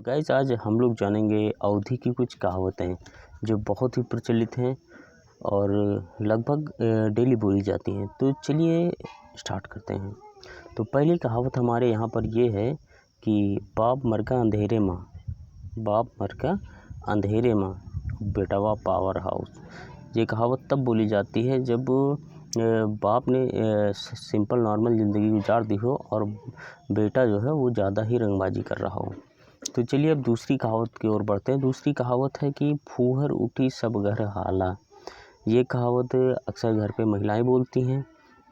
Guys आज हम लोग जानेंगे अवधी की कुछ कहावतें जो बहुत ही प्रचलित हैं और लगभग डेली बोली जाती हैं। तो चलिए स्टार्ट करते हैं। तो पहली कहावत हमारे यहाँ पर ये है कि बाप मर का अंधेरे माँ, बाप मर का अंधेरे माँ, बेटवा पावर हाउस। ये कहावत तब बोली जाती है जब बाप ने सिंपल नॉर्मल ज़िंदगी गुजार दी हो और बेटा जो है वो ज़्यादा ही रंगबाजी कर रहा हो। तो चलिए अब दूसरी कहावत की ओर बढ़ते हैं। दूसरी कहावत है कि फूहर उठी सब घर हाला। ये कहावत अक्सर घर पे महिलाएं बोलती हैं।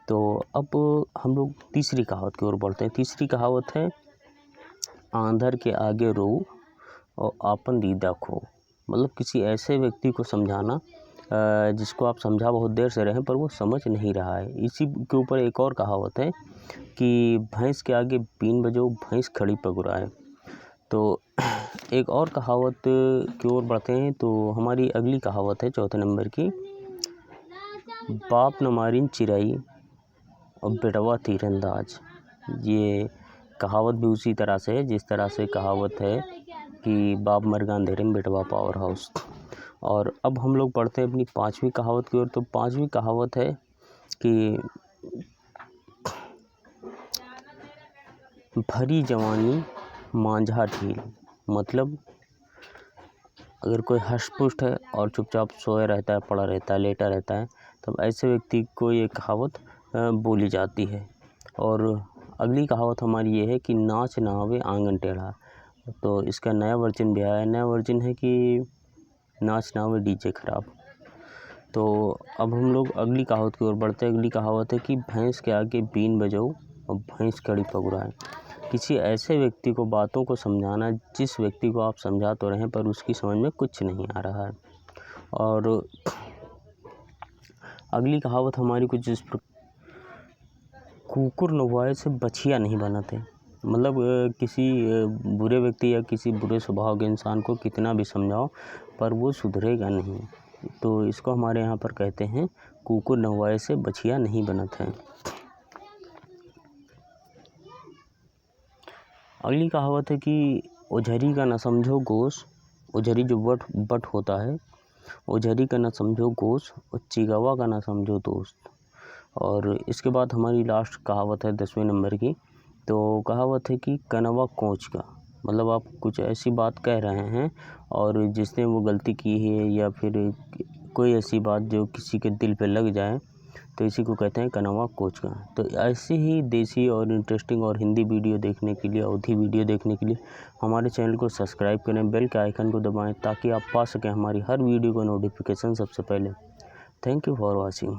तो अब हम लोग तीसरी कहावत की ओर बढ़ते हैं। तीसरी कहावत है आंधर के आगे रो और आपन दीदा खो। मतलब किसी ऐसे व्यक्ति को समझाना जिसको आप समझा बहुत देर से रहे पर वो समझ नहीं रहा है। इसी के ऊपर एक और कहावत है कि भैंस के आगे बीन बजो भैंस खड़ी पगुराए। तो एक और कहावत की ओर बढ़ते हैं। तो हमारी अगली कहावत है चौथे नंबर की, बाप न मारिन चिराई और बेटवा तीरंदाज। ये कहावत भी उसी तरह से है जिस तरह से कहावत है कि बाप मर गया अंधेरे में बेटवा पावर हाउस। और अब हम लोग पढ़ते हैं अपनी पांचवी कहावत की ओर। तो पांचवी कहावत है कि भरी जवानी मांझा ढील। मतलब अगर कोई हष्ट-पुष्ट है और चुपचाप सोया रहता है, पड़ा रहता है, लेटा रहता है, तब ऐसे व्यक्ति को ये कहावत बोली जाती है। और अगली कहावत हमारी ये है कि नाच ना आवे आंगन टेढ़ा। तो इसका नया वर्जन भी आया है। नया वर्जन है कि नाच ना आवे डीजे खराब। तो अब हम लोग अगली कहावत की ओर बढ़ते हैं। अगली कहावत है कि भैंस के आगे बीन बजाओ और भैंस खड़ी पगुराए। किसी ऐसे व्यक्ति को बातों को समझाना जिस व्यक्ति को आप समझा तो रहे पर उसकी समझ में कुछ नहीं आ रहा है। और अगली कहावत हमारी कुछ इस प्रकार, कुकुर नवाए से बछिया नहीं बनाते। मतलब किसी बुरे व्यक्ति या किसी बुरे स्वभाव के इंसान को कितना भी समझाओ पर वो सुधरेगा नहीं। तो इसको हमारे यहाँ पर कहते हैं कुकुर नवाए से बछिया नहीं बनते हैं। अगली कहावत है कि ओझरी का न समझो गोश। ओझरी जो बट होता है, ओझरी का न समझो गोश और चिगवा का न समझो दोस्त। और इसके बाद हमारी लास्ट कहावत है 10वें नंबर की। तो कहावत है कि कनवा कोंच का। मतलब आप कुछ ऐसी बात कह रहे हैं और जिसने वो गलती की है या फिर कोई ऐसी बात जो किसी के दिल पे लग जाए तो इसी को कहते हैं कनवा कोच का। तो ऐसे ही देसी और इंटरेस्टिंग और हिंदी वीडियो देखने के लिए, अवधी वीडियो देखने के लिए हमारे चैनल को सब्सक्राइब करें, बेल के आइकन को दबाएं ताकि आप पा सकें हमारी हर वीडियो का नोटिफिकेशन सबसे पहले। Thank you for watching.